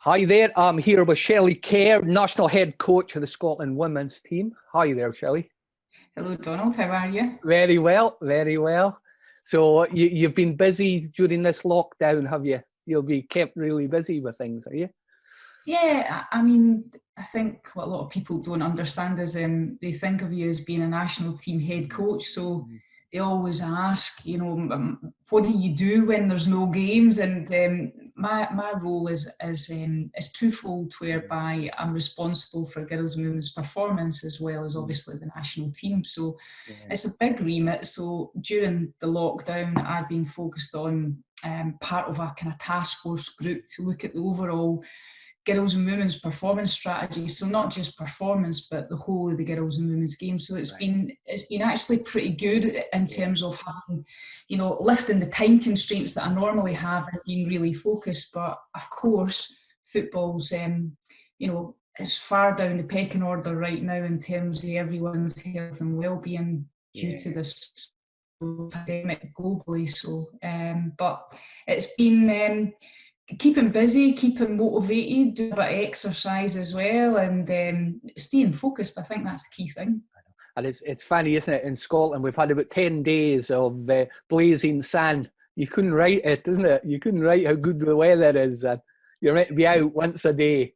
Hi there, I'm here with Shelley Kerr, National Head Coach of the Scotland Women's Team. Hi there, Shelley. Hello, Donald. How are you? Very well, very well. So you've been busy during this lockdown, have you? You'll be kept really busy with things, are you? Yeah, I mean, I think what a lot of people don't understand is they think of you as being a national team head coach. So they always ask, what do you do when there's no games? And my role is twofold, whereby I'm responsible for girls and women's performance as well as obviously the national team. So it's a big remit. So during the lockdown, I've been focused on part of a kind of task force group to look at the overall girls and women's performance strategy. So not just performance, but the whole of the girls and women's game. So it's been actually pretty good in terms of having, lifting the time constraints that I normally have and being really focused. But of course, football's, it's far down the pecking order right now in terms of everyone's health and well-being due to this pandemic globally. So, but it's been keeping busy, keeping motivated, doing a bit of exercise as well, and staying focused. I think that's the key thing. And it's funny, isn't it? In Scotland, we've had about 10 days of blazing sun. You couldn't write it, isn't it? You couldn't write how good the weather is. You're meant to be out once a day.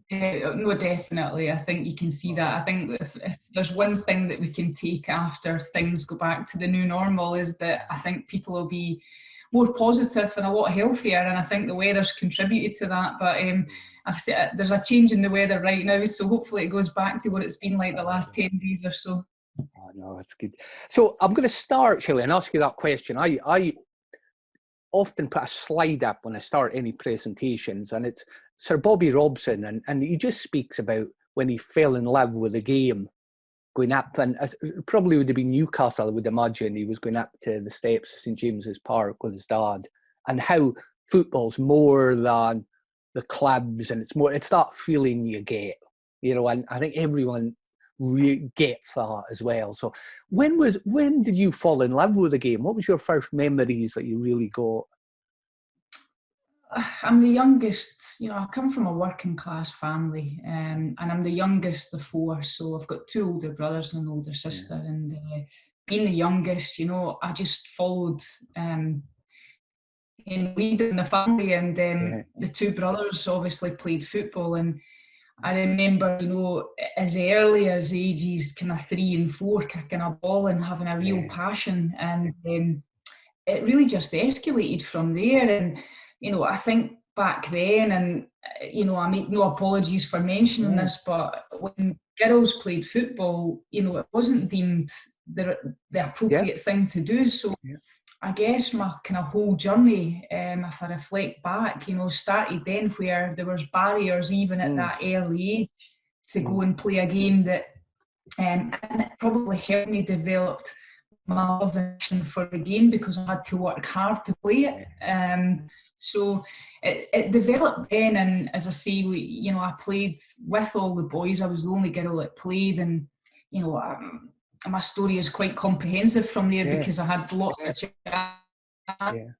No, definitely. I think you can see that. I think if there's one thing that we can take after things go back to the new normal is that I think people will be more positive and a lot healthier, and I think the weather's contributed to that. But I've said there's a change in the weather right now, so hopefully it goes back to what it's been like the last 10 days or so. Oh no, that's good. So I'm going to start, Shelley, and ask you that question. I often put a slide up when I start any presentations, and it's Sir Bobby Robson, and he just speaks about when he fell in love with the game, going up, and it probably would have been Newcastle, I would imagine. He was going up to the steps of St James's Park with his dad, and how football's more than the clubs, and it's that feeling you get, and I think everyone really gets that as well. So when did you fall in love with the game? What was your first memories that you really got? I'm the youngest, I come from a working class family, and I'm the youngest of four. So I've got two older brothers and an older sister. And being the youngest, I just followed in leading the family. And the two brothers obviously played football. And I remember, as early as ages kind of 3 and 4, kicking a ball and having a real passion. And it really just escalated from there. And I think back then, and, I make no apologies for mentioning this, but when girls played football, it wasn't deemed the appropriate thing to do. So I guess my kind of whole journey, if I reflect back, started then where there was barriers even at that early age to go and play a game that, and it probably helped me develop my love and passion for the game because I had to work hard to play it. So it developed then, and as I say, I played with all the boys. I was the only girl that played, and my story is quite comprehensive from there because I had lots of chat and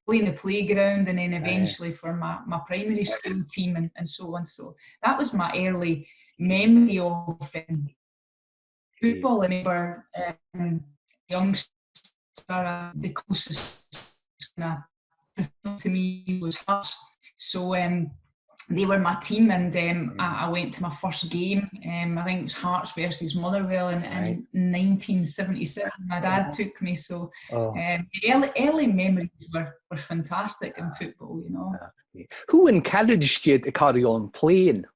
playing the playground, and then eventually for my primary school team and so on. So that was my early memory of football. I remember youngster, the closest to me was Hearts. So they were my team, and I went to my first game. I think it was Hearts versus Motherwell in 1977. My dad took me. So early memories were fantastic in football, Who encouraged you to carry on playing?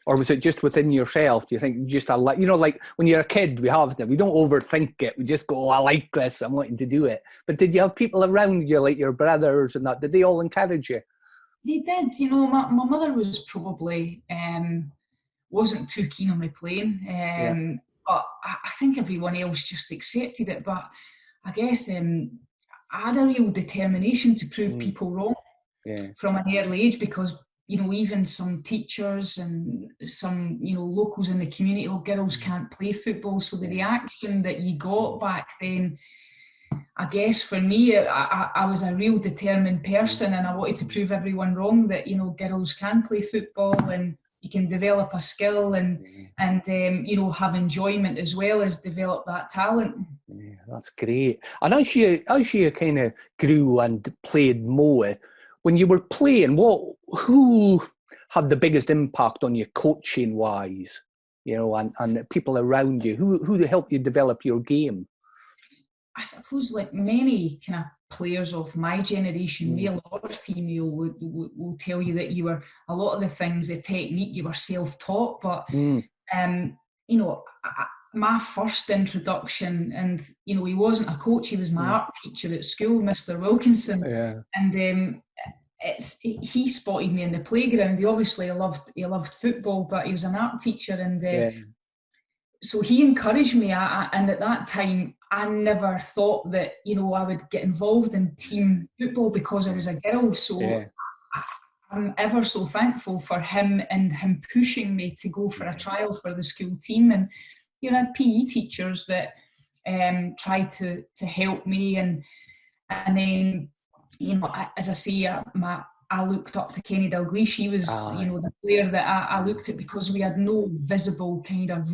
Or was it just within yourself? Do you think just like when you're a kid, we don't overthink it. We just go, I like this, I'm wanting to do it. But did you have people around you, like your brothers and that? Did they all encourage you? They did. My mother was probably wasn't too keen on me playing, but I think everyone else just accepted it. But I guess I had a real determination to prove people wrong from an early age because. Even some teachers and some, locals in the community, girls can't play football. So the reaction that you got back then, I guess for me, I was a real determined person, and I wanted to prove everyone wrong that, you know, girls can play football and you can develop a skill and you know, have enjoyment as well as develop that talent. Yeah, that's great. And as you kind of grew and played more, when you were playing, who had the biggest impact on you coaching wise, you know, and people around you? Who helped you develop your game? I suppose, like many kind of players of my generation, male or female, will tell you that you were, a lot of the things, the technique, you were self-taught. But you know, my first introduction, and you know, he wasn't a coach; he was my art teacher at school, Mr. Wilkinson, and he spotted me in the playground. He obviously loved football, but he was an art teacher, and so he encouraged me. And at that time, I never thought that, you know, I would get involved in team football because I was a girl. So I'm ever so thankful for him and him pushing me to go for a trial for the school team. And you know, PE teachers that tried to help me, and then, you know, as I say, I looked up to Kenny Dalglish. She was, you know, the player that I looked at, because we had no visible kind of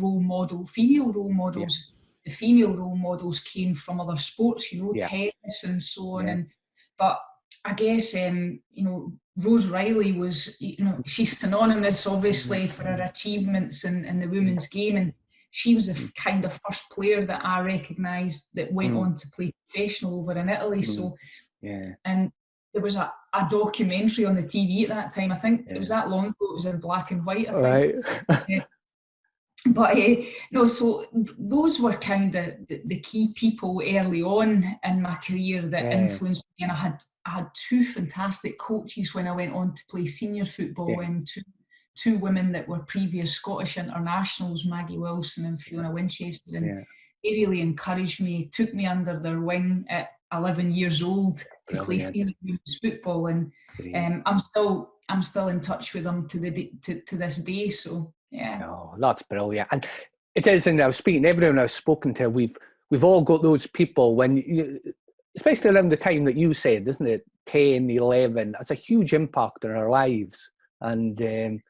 female role models. The female role models came from other sports, you know, tennis and so on. But I guess, you know, Rose Riley was, you know, she's synonymous, obviously, for her achievements in the women's game. And she was the kind of first player that I recognised that went on to play professional over in Italy. So, and there was a documentary on the TV at that time. I think it was that long ago. It was in black and white, I think. But no, so those were kind of the key people early on in my career that influenced me. And I had two fantastic coaches when I went on to play senior football, and two women that were previous Scottish internationals, Maggie Wilson and Fiona Winchester. And they really encouraged me, took me under their wing at 11 years old to play senior women's football. And I'm still in touch with them to this day. So. Yeah. Oh, that's brilliant. And it is, and I was speaking to everyone I've spoken to, we've all got those people when especially around the time that you said, isn't it, 10, 11, it's a huge impact on our lives. And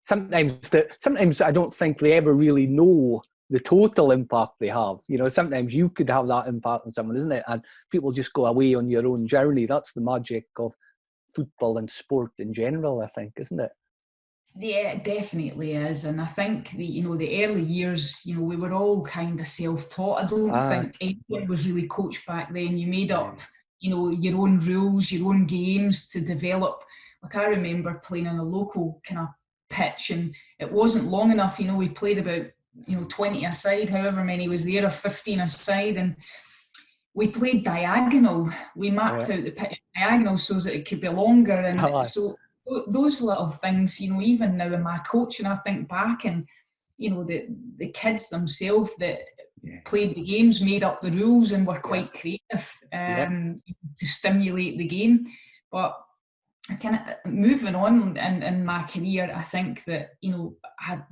sometimes I don't think they ever really know the total impact they have. You know, sometimes you could have that impact on someone, isn't it? And people just go away on your own journey. That's the magic of football and sport in general, I think, isn't it? Yeah, it definitely is. And I think the early years, you know, we were all kind of self-taught. I don't think anyone was really coached back then. You made up, you know, your own rules, your own games to develop. Like, I remember playing on a local kind of pitch, and it wasn't long enough. You know, we played about, you know, 20 a side, however many was there, or 15 a side, and we played diagonal. We mapped out the pitch diagonal so that it could be longer. And so those little things, you know, even now in my coaching, I think back, and, you know, the kids themselves that played the games made up the rules and were quite creative to stimulate the game. But kind of moving on in my career, I think that, you know, I had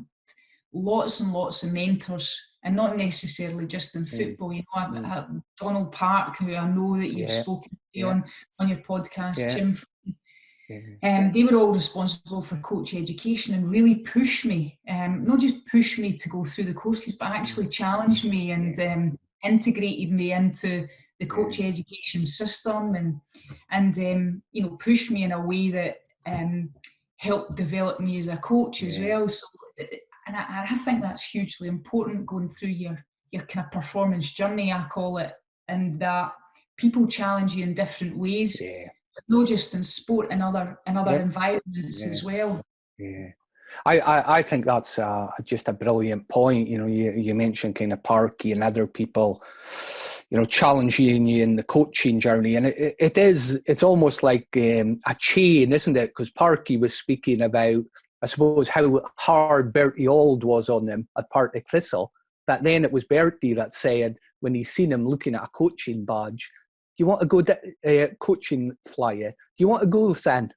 lots and lots of mentors, and not necessarily just in football. You know, I had Donald Park, who I know that you've spoken to on your podcast, Jim. They were all responsible for coach education and really pushed me, not just pushed me to go through the courses, but actually challenged me and integrated me into the coach education system, and you know, pushed me in a way that helped develop me as a coach as well. So, and I think that's hugely important, going through your kind of performance journey, I call it, and that people challenge you in different ways. Not just in sport, in other environments as well. I think that's just a brilliant point. You know, you mentioned kind of Parky and other people, you know, challenging you in the coaching journey, and it's almost like a chain, isn't it? Because Parky was speaking about, I suppose, how hard Bertie Auld was on him at Partick Thistle. That then it was Bertie that said, when he seen him looking at a coaching badge, do you want to go coaching flyer? Do you want to go, son?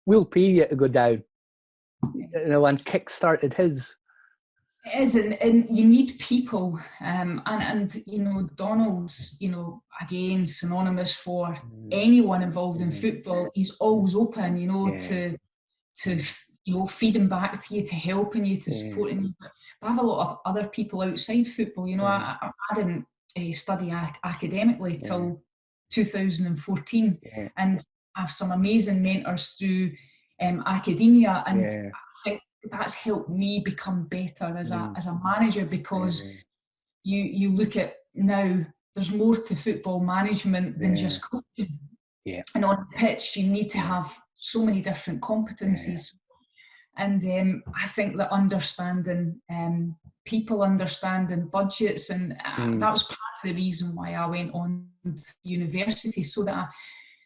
We'll pay you to go down. You know, and kick-started his It is, and you need people, and you know, Donald's, you know, again synonymous for anyone involved in football. He's always open, you know, to you know, feeding back to you, to helping you, to supporting you. But I have a lot of other people outside football. You know, I didn't study academically till 2014, and I have some amazing mentors through academia, and I think that's helped me become better as a manager, because you look at now, there's more to football management than just coaching. And on the pitch, you need to have so many different competencies. And I think that understanding people, understanding budgets, and that was part of the reason why I went on to university, so that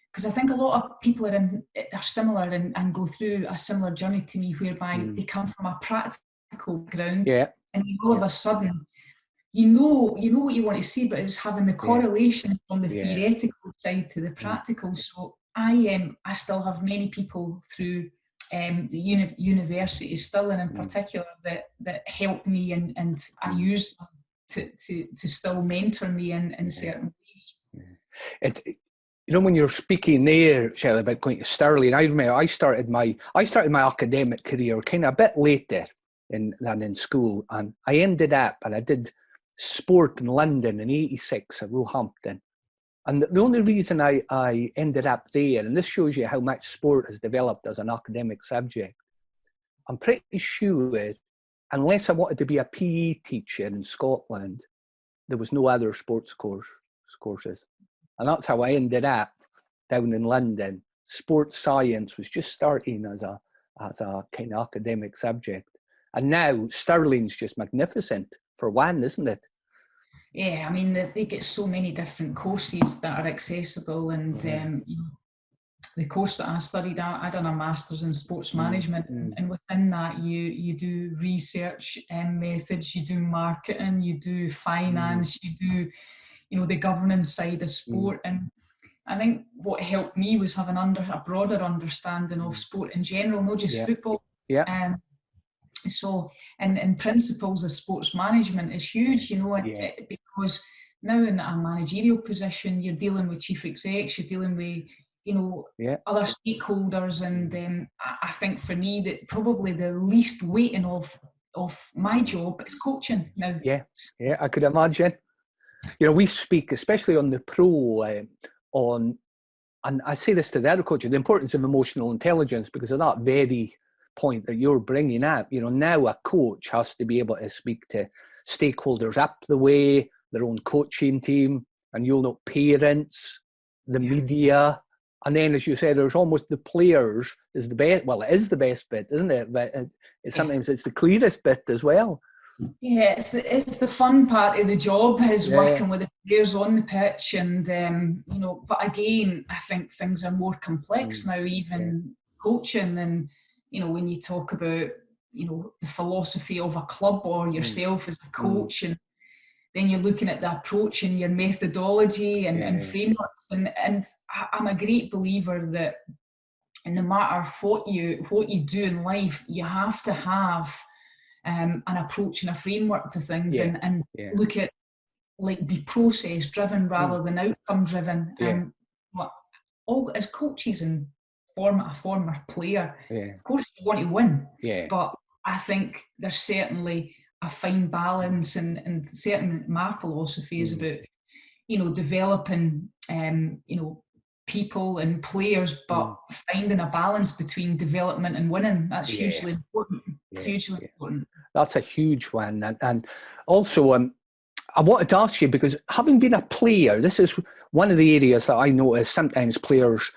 because I think a lot of people are similar and go through a similar journey to me, whereby they come from a practical ground, and all of a sudden, you know what you want to see, but it's having the correlation from the theoretical side to the practical. So I still have many people through the university still, and in particular that helped me, and I use them to still mentor me in certain ways. You know, when you're speaking there, Shelley, about going to Stirling, I remember I started my academic career kind of a bit later than in school, and I ended up, and I did sport in London in '86 at Roehampton. And the only reason I ended up there, and this shows you how much sport has developed as an academic subject, I'm pretty sure, unless I wanted to be a PE teacher in Scotland, there was no other sports courses. And that's how I ended up down in London. Sports science was just starting as a kind of academic subject. And now Stirling's just magnificent for one, isn't it? Yeah, I mean, they get so many different courses that are accessible, and you know, the course that I studied, I done a master's in sports management, and within that you do research methods, you do marketing, you do finance, you do, you know, the governance side of sport. And I think what helped me was having a broader understanding of sport in general, not just football. So, and principles of sports management is huge, you know, because now in a managerial position, you're dealing with chief execs, you're dealing with, you know, other stakeholders, and I think for me that probably the least weighting of my job is coaching now. I could imagine. You know, we speak, especially on the pro, and I say this to the other coaches, the importance of emotional intelligence, because of that very point that you're bringing up. You know, now a coach has to be able to speak to stakeholders up the way, their own coaching team, and you'll know parents, the media, and then, as you said, there's almost the players is the best. Well, it is the best bit, isn't it? But sometimes it's the clearest bit as well. Yeah, it's the fun part of the job, is working with the players on the pitch, and you know. But again, I think things are more complex now, even coaching, and you know, when you talk about, you know, the philosophy of a club or yourself as a coach, and then you're looking at the approach and your methodology and frameworks, and I'm a great believer that no matter what you do in life, you have to have an approach and a framework to things, and look at, like, be process driven rather than outcome driven. All as coaches and a former player, of course you want to win, but I think there's certainly a fine balance, and certainly my philosophy is about, you know, developing you know, people and players, but finding a balance between development and winning. That's hugely important. Hugely important. That's a huge one. And also, I wanted to ask you, because having been a player, this is one of the areas that I notice sometimes players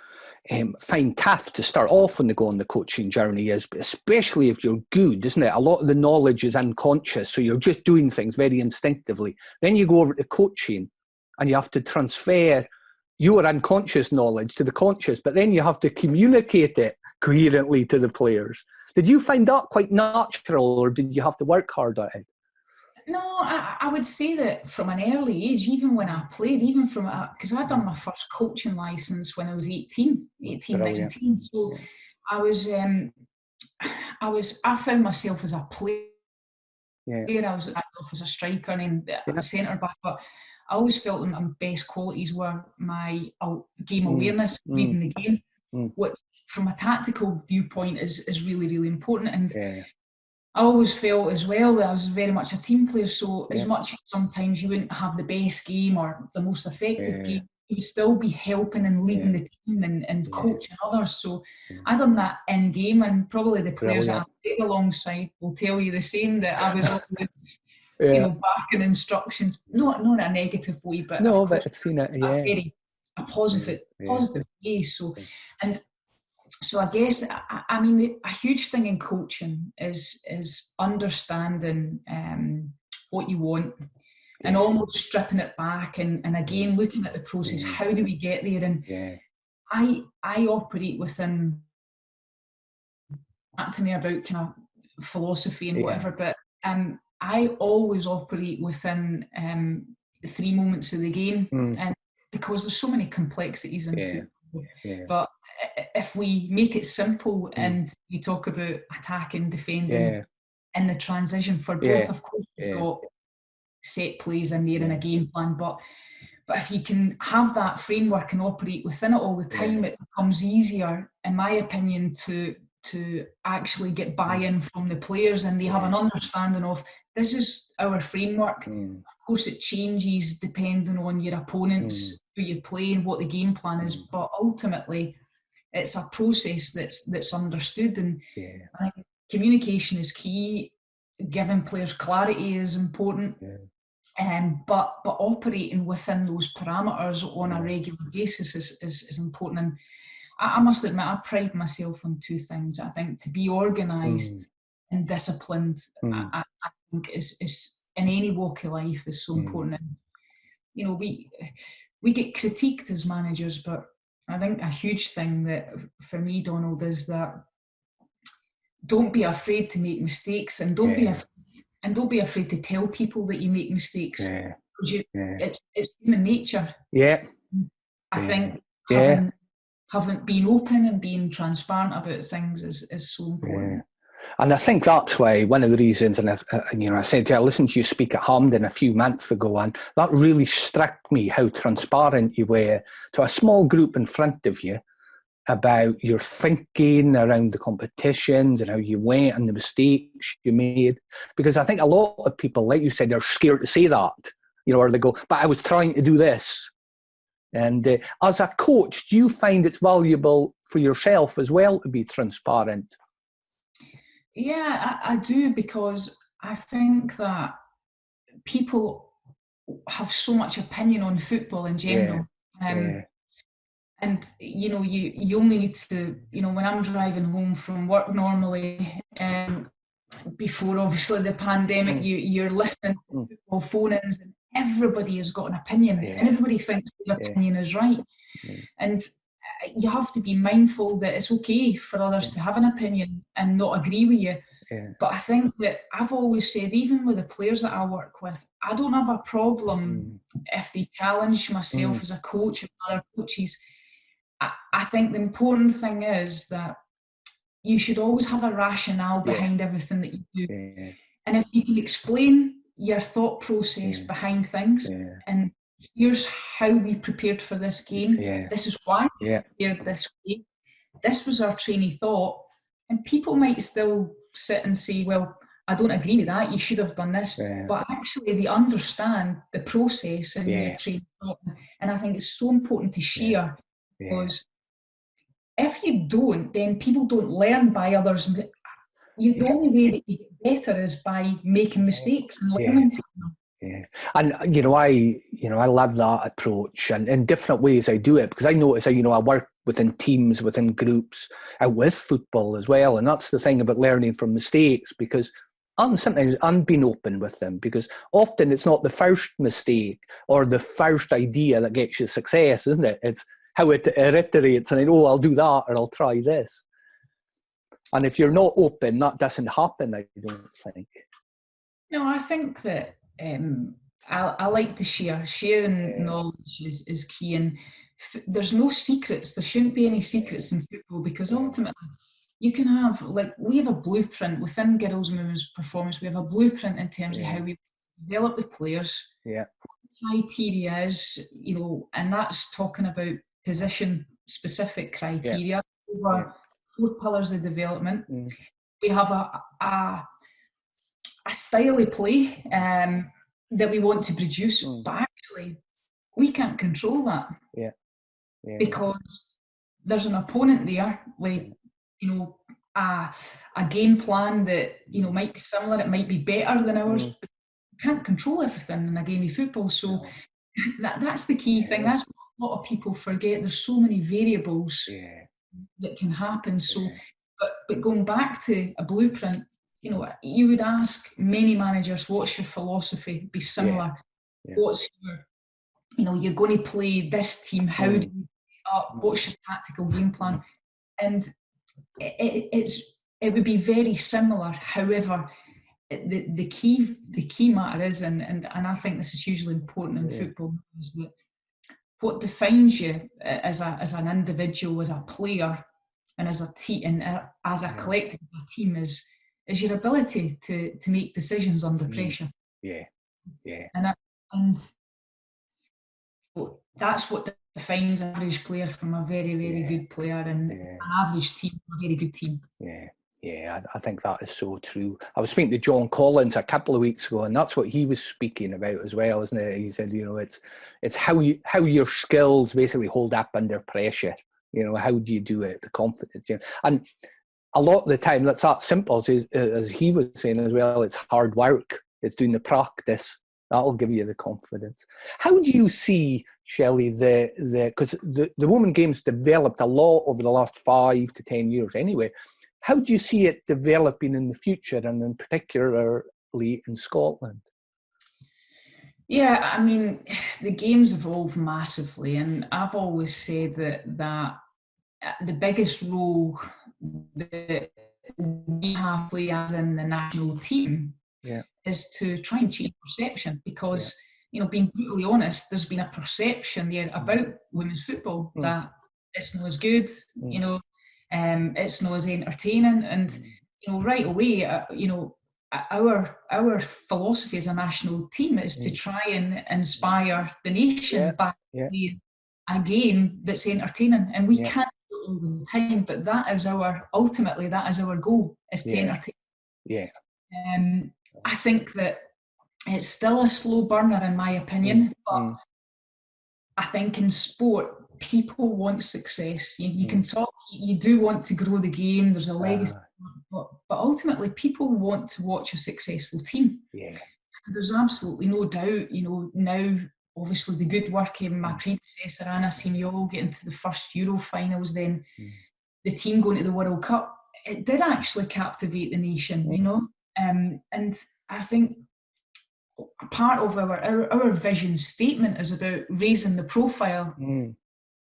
find tough to start off when they go on the coaching journey, is especially if you're good, isn't it? A lot of the knowledge is unconscious, so you're just doing things very instinctively. Then you go over to coaching and you have to transfer your unconscious knowledge to the conscious, but then you have to communicate it coherently to the players. Did you find that quite natural, or did you have to work hard at it? No, I would say that from an early age, even when I played, even from, because I'd done my first coaching licence when I was 18, 19. So I found myself as a player player. I was off as a striker and a centre back, but I always felt that my best qualities were my game awareness, reading the game, which from a tactical viewpoint is really, really important. And I always felt as well that I was very much a team player, so as much as sometimes you wouldn't have the best game or the most effective game, you would still be helping and leading the team and coaching others. So I done that in game, and probably the players that I played alongside will tell you the same, that I was always backing instructions, not in a negative way, but no, but I've seen it, a positive way. So So I guess, I mean, a huge thing in coaching is understanding what you want and almost stripping it back and again looking at the process. How do we get there? And I operate within, not to me about kind of philosophy and whatever, but I always operate within 3 moments of the game, and because there's so many complexities in football. But if we make it simple and we talk about attacking, defending, and the transition for both, of course, you've got set plays in there and a game plan. But if you can have that framework and operate within it all the time, it becomes easier, in my opinion, to actually get buy-in from the players, and they have an understanding of this is our framework. Of course, it changes depending on your opponents, who you're playing, what the game plan is, but ultimately, it's a process that's understood. And I think communication is key. Giving players clarity is important, but operating within those parameters on a regular basis is important. And I must admit, I pride myself on 2 things. I think to be organised and disciplined, I think is in any walk of life is so important. And, you know, we get critiqued as managers, but I think a huge thing that for me, Donald, is that don't be afraid to make mistakes, and don't be afraid to tell people that you make mistakes. Because it's human nature. I think having been open and being transparent about things is so important. And I think that's why one of the reasons, and I said to you, I listened to you speak at Hampden a few months ago, and that really struck me how transparent you were to a small group in front of you about your thinking around the competitions and how you went and the mistakes you made. Because I think a lot of people, like you said, they're scared to say that, or they go, but I was trying to do this. And as a coach, do you find it's valuable for yourself as well to be transparent? Yeah, I do, because I think that people have so much opinion on football in general. And, you only need to, when I'm driving home from work normally, before obviously the pandemic, you're listening to football phone-ins, and everybody has got an opinion, and everybody thinks their opinion is right. And you have to be mindful that it's okay for others to have an opinion and not agree with you. But I think that I've always said, even with the players that I work with, I don't have a problem if they challenge myself as a coach and other coaches. I think the important thing is that you should always have a rationale behind everything that you do. And if you can explain your thought process behind things, and here's how we prepared for this game, this is why we prepared this way, this was our trainee thought, and people might still sit and say, well, I don't agree with that, you should have done this, but actually they understand the process and your trainee thought. And I think it's so important to share, because if you don't, then people don't learn by others. The only way that you get better is by making mistakes and learning from them. And I love that approach, and in different ways I do it, because I notice how I work within teams, within groups, and with football as well. And that's the thing about learning from mistakes, because sometimes I'm being open with them, because often it's not the first mistake or the first idea that gets you success, isn't it? It's how it iterates, and I'll do that, or I'll try this. And if you're not open, that doesn't happen, I don't think. No, I think that I like to share. Sharing knowledge is key, and there's no secrets. There shouldn't be any secrets in football, because ultimately you can have, like, we have a blueprint within girls and women's performance. We have a blueprint in terms of how we develop the players. Yeah. Criteria is, you know, and that's talking about position-specific criteria over 4 pillars of development. We have a style of play that we want to produce, but actually we can't control that. Because there's an opponent there with, you know, a game plan that, you know, might be similar, it might be better than ours. But you can't control everything in a game of football. So that's the key thing. That's what a lot of people forget. There's so many variables that can happen. So, but going back to a blueprint, you know, you would ask many managers, what's your philosophy? Be similar. What's your, you know, you're going to play this team, how do you play up? What's your tactical game plan? And it would be very similar. However, the key matter is, and I think this is hugely important in football, is that what defines you as an individual, as a player, and as a team, and as a collective, a team, is your ability to make decisions under pressure. And that's what defines an average player from a very, very good player, and an average team from a very good team. I think that is so true. I was speaking to John Collins a couple of weeks ago, and that's what he was speaking about as well, isn't it? He said, you know, it's how your skills basically hold up under pressure. You know, how do you do it? The confidence, you know? And a lot of the time, that's that simple as he was saying as well. It's hard work. It's doing the practice. That'll give you the confidence. How do you see, Shelley, because the women game's developed a lot over the last 5 to 10 years anyway. How do you see it developing in the future, and in particularly in Scotland? Yeah, I mean, the game's evolved massively, and I've always said that the biggest role that we have to play as in the national team is to try and change perception, because, you know, being brutally honest, there's been a perception there about women's football that it's not as good, you know, it's not as entertaining, and, you know, right away, you know, our philosophy as a national team is to try and inspire the nation by playing a game that's entertaining, and we can't do it all the time, but that is our goal, is to entertain. I think that it's still a slow burner, in my opinion, but I think in sport, people want success. You can talk, you do want to grow the game, there's a legacy, but ultimately people want to watch a successful team. There's absolutely no doubt, you know, now obviously the good work in my predecessor, Anna, seeing you all get into the first Euro finals, then the team going to the World Cup, it did actually captivate the nation, you know. And I think part of our vision statement is about raising the profile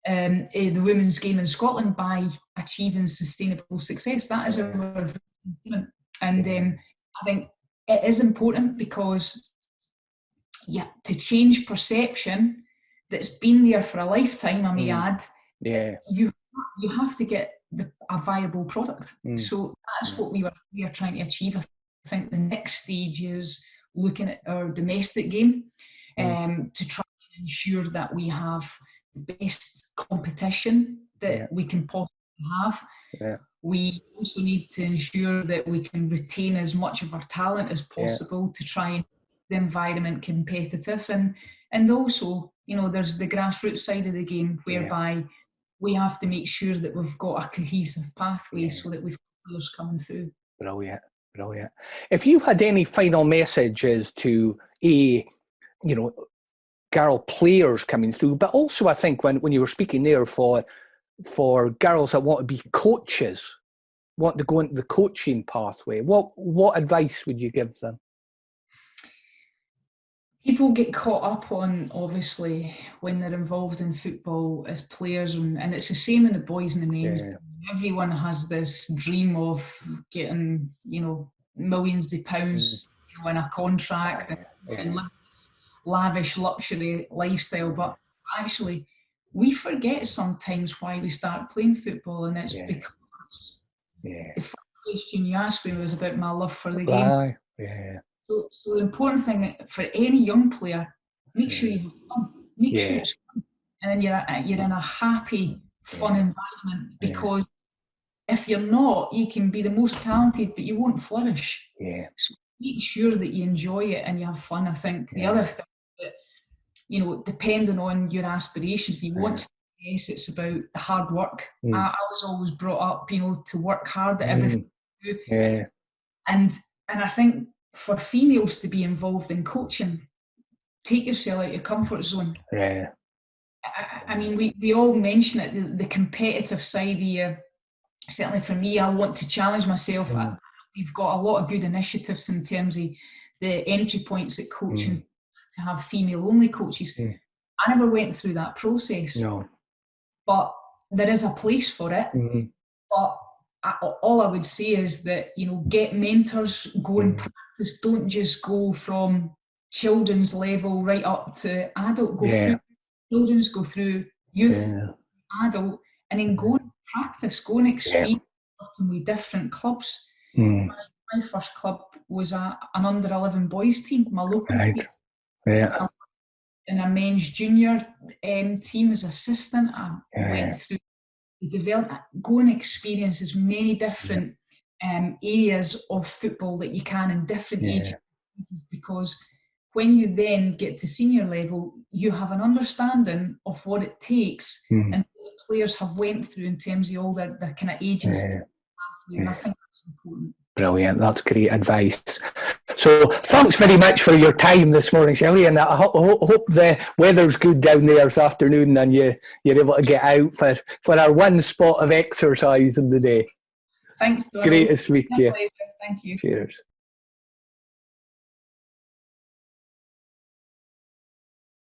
of the women's game in Scotland by achieving sustainable success. That is our vision statement. And I think it is important because, to change perception that's been there for a lifetime, I may add, you have to get a viable product. So that's what we are trying to achieve. I think the next stage is looking at our domestic game to try and ensure that we have the best competition that we can possibly have. We also need to ensure that we can retain as much of our talent as possible to try and make the environment competitive. And also, you know, there's the grassroots side of the game whereby we have to make sure that we've got a cohesive pathway so that we've got players coming through. Brilliant. If you had any final messages to girl players coming through, but also I think when you were speaking there for girls that want to be coaches, want to go into the coaching pathway, what advice would you give them? People get caught up on, obviously, when they're involved in football as players, and it's the same in the boys and the men's. Everyone has this dream of getting, you know, millions of pounds in a contract and live this lavish luxury lifestyle. But actually, we forget sometimes why we start playing football, and it's because Yeah. The first question you asked me was about my love for the game. Aye. Yeah. So the important thing for any young player, make sure you have fun. Make sure it's fun. And then you're in a happy, fun environment, because if you're not, you can be the most talented, but you won't flourish. Yeah. So make sure that you enjoy it and you have fun. I think the other thing that, you know, depending on your aspirations, if you want to progress, it's about the hard work. I was always brought up, you know, to work hard at everything you do. Yeah. And I think for females to be involved in coaching, take yourself out your comfort zone. Yeah. I mean, we all mention it, the competitive side of you. Certainly for me, I want to challenge myself. We've got a lot of good initiatives in terms of the entry points at coaching to have female-only coaches. I never went through that process. No. But there is a place for it. But all I would say is that, you know, get mentors, go and practice. Don't just go from children's level right up to adult. Go through children's, go through youth, adult, and then go and practice, go and experience working with different clubs. My first club was an under-11 boys team, my local team. In a men's junior team as assistant. I went through the development. Go and experience as many different areas of football that you can in different ages, because when you then get to senior level, you have an understanding of what it takes and what the players have went through in terms of all their kind of ages. And I think that's important. Brilliant. That's great advice. So thanks very much for your time this morning, Shelley, and I hope the weather's good down there this afternoon and you're able to get out for our one spot of exercise in the day. Thanks, Donald. Great to speak to you. Thank you. Cheers.